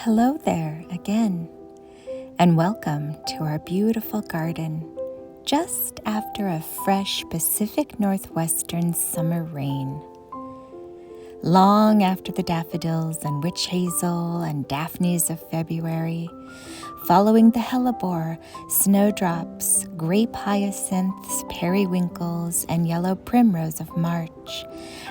hello there again, and welcome to our beautiful garden just after a fresh Pacific Northwestern summer rain. Long after the daffodils and witch hazel and daphnes of February, following the hellebore, snowdrops, grape hyacinths, periwinkles, and yellow primrose of March,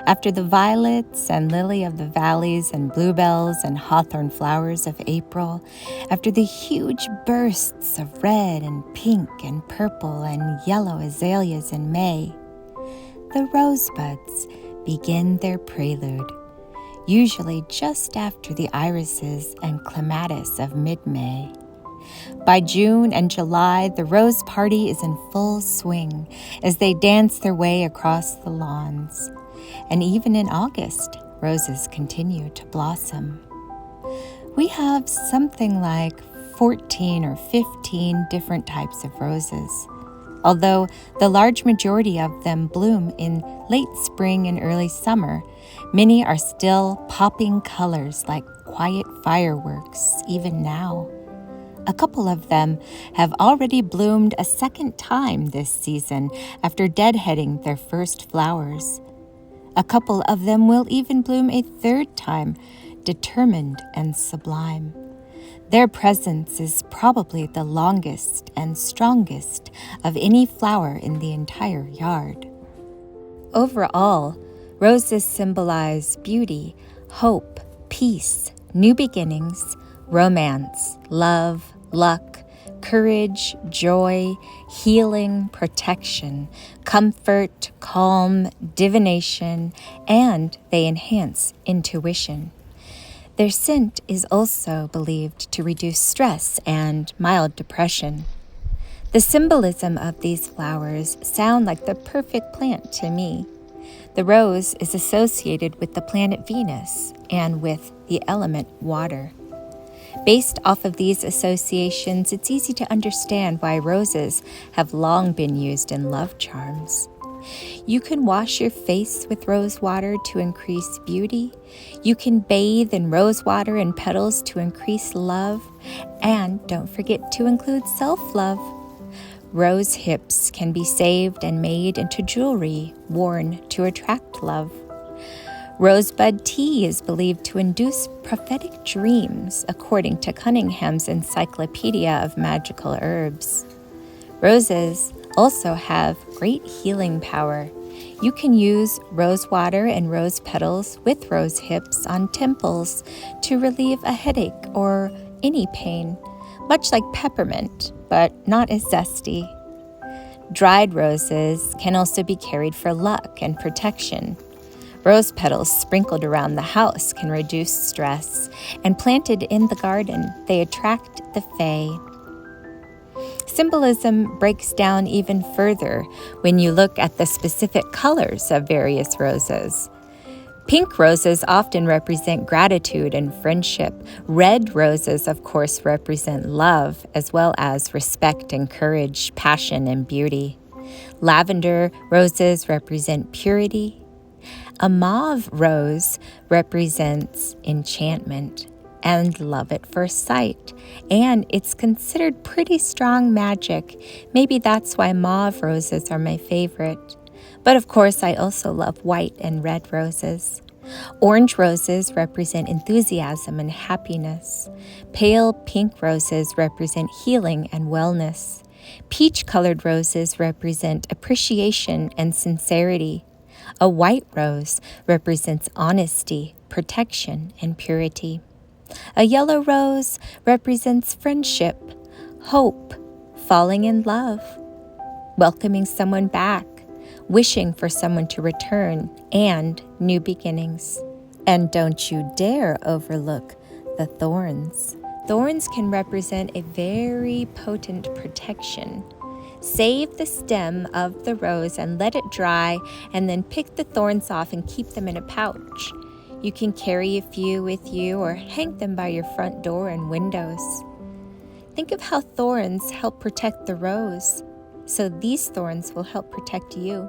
after the violets and lily of the valleys and bluebells and hawthorn flowers of April, after the huge bursts of red and pink and purple and yellow azaleas in May, the rosebuds begin their prelude, usually just after the irises and clematis of mid-May. By June and July, the rose party is in full swing as they dance their way across the lawns. And even in August, roses continue to blossom. We have something like 14 or 15 different types of roses, although the large majority of them bloom in late spring and early summer. Many are still popping colors like quiet fireworks even now. A couple of them have already bloomed a second time this season after deadheading their first flowers. A couple of them will even bloom a third time, determined and sublime. Their presence is probably the longest and strongest of any flower in the entire yard. Overall, roses symbolize beauty, hope, peace, new beginnings, romance, love, luck, courage, joy, healing, protection, comfort, calm, divination, and they enhance intuition. Their scent is also believed to reduce stress and mild depression. The symbolism of these flowers sound like the perfect plant to me. The rose is associated with the planet Venus and with the element water. Based off of these associations, it's easy to understand why roses have long been used in love charms. You can wash your face with rose water to increase beauty. You can bathe in rose water and petals to increase love. And don't forget to include self-love. Rose hips can be saved and made into jewelry worn to attract love. Rosebud tea is believed to induce prophetic dreams, according to Cunningham's Encyclopedia of Magical Herbs. Roses also have great healing power. You can use rose water and rose petals with rose hips on temples to relieve a headache or any pain, much like peppermint, but not as zesty. Dried roses can also be carried for luck and protection. Rose petals sprinkled around the house can reduce stress, and planted in the garden, they attract the fae. Symbolism breaks down even further when you look at the specific colors of various roses. Pink roses often represent gratitude and friendship. Red roses, of course, represent love, as well as respect and courage, passion and beauty. Lavender roses represent purity. A mauve rose represents enchantment and love at first sight, and it's considered pretty strong magic. Maybe that's why mauve roses are my favorite. But of course, I also love white and red roses. Orange roses represent enthusiasm and happiness. Pale pink roses represent healing and wellness. Peach-colored roses represent appreciation and sincerity. A white rose represents honesty, protection, and purity. A yellow rose represents friendship, hope, falling in love, welcoming someone back, wishing for someone to return, and new beginnings. And don't you dare overlook the thorns. Thorns can represent a very potent protection. Save the stem of the rose and let it dry, and then pick the thorns off and keep them in a pouch. You can carry a few with you or hang them by your front door and windows. Think of how thorns help protect the rose, so these thorns will help protect you.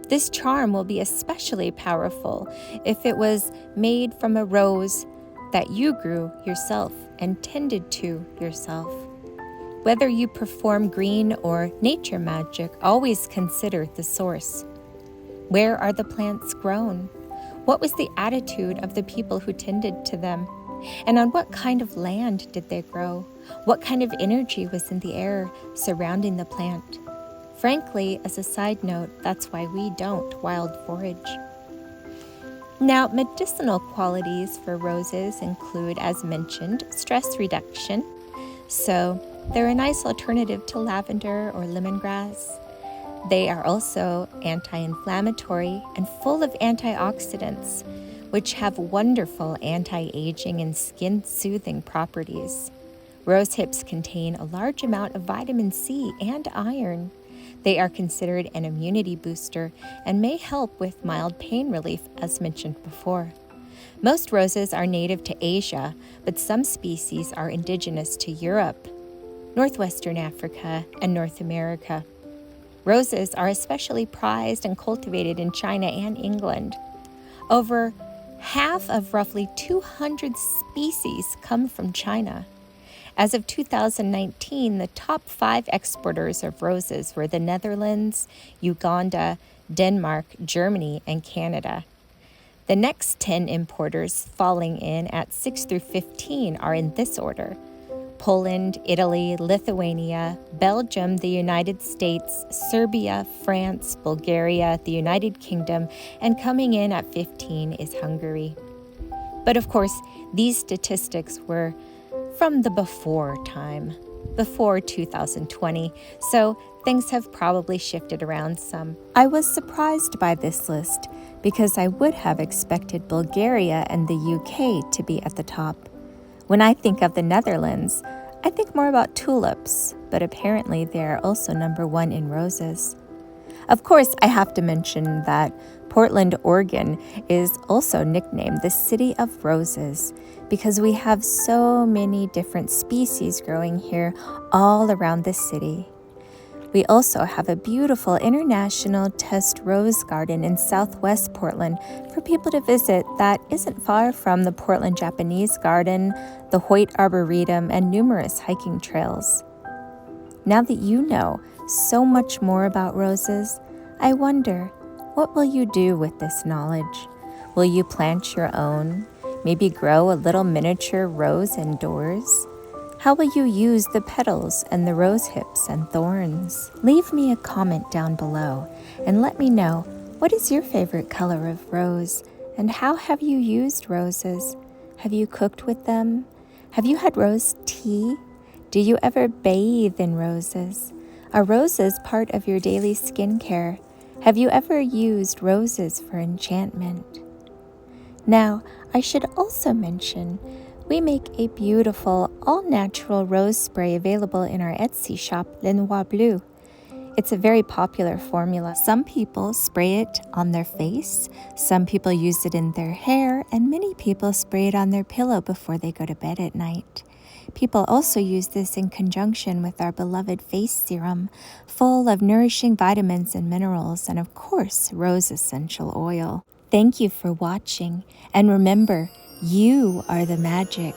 This charm will be especially powerful if it was made from a rose that you grew yourself and tended to yourself. Whether you perform green or nature magic, always consider the source. Where are the plants grown? What was the attitude of the people who tended to them? And on what kind of land did they grow? What kind of energy was in the air surrounding the plant? Frankly, as a side note, that's why we don't wild forage. Now, medicinal qualities for roses include, as mentioned, stress reduction. So they're a nice alternative to lavender or lemongrass. They are also anti-inflammatory and full of antioxidants, which have wonderful anti-aging and skin-soothing properties. Rose hips contain a large amount of vitamin C and iron. They are considered an immunity booster and may help with mild pain relief, as mentioned before. Most roses are native to Asia, but some species are indigenous to Europe, Northwestern Africa, and North America. Roses are especially prized and cultivated in China and England. Over half of roughly 200 species come from China. As of 2019, the top 5 exporters of roses were the Netherlands, Uganda, Denmark, Germany, and Canada. The next 10 importers, falling in at 6 through 15, are in this order: Poland, Italy, Lithuania, Belgium, the United States, Serbia, France, Bulgaria, the United Kingdom, and coming in at 15 is Hungary. But of course, these statistics were from the before time, before 2020, so things have probably shifted around some. I was surprised by this list because I would have expected Bulgaria and the UK to be at the top. When I think of the Netherlands, I think more about tulips, but apparently they are also number 1 in roses. Of course, I have to mention that Portland, Oregon is also nicknamed the City of Roses because we have so many different species growing here all around the city. We also have a beautiful international test rose garden in southwest Portland for people to visit that isn't far from the Portland Japanese Garden, the Hoyt Arboretum, and numerous hiking trails. Now that you know so much more about roses, I wonder, what will you do with this knowledge? Will you plant your own? Maybe grow a little miniature rose indoors? How will you use the petals and the rose hips and thorns? Leave me a comment down below and let me know, what is your favorite color of rose and how have you used roses? Have you cooked with them? Have you had rose tea? Do you ever bathe in roses? Are roses part of your daily skincare? Have you ever used roses for enchantment? Now, I should also mention, we make a beautiful, all-natural rose spray available in our Etsy shop, LeNoirBleu. It's a very popular formula. Some people spray it on their face, some people use it in their hair, and many people spray it on their pillow before they go to bed at night. People also use this in conjunction with our beloved face serum, full of nourishing vitamins and minerals, and of course, rose essential oil. Thank you for watching, and remember, you are the magic,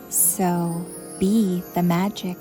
so be the magic.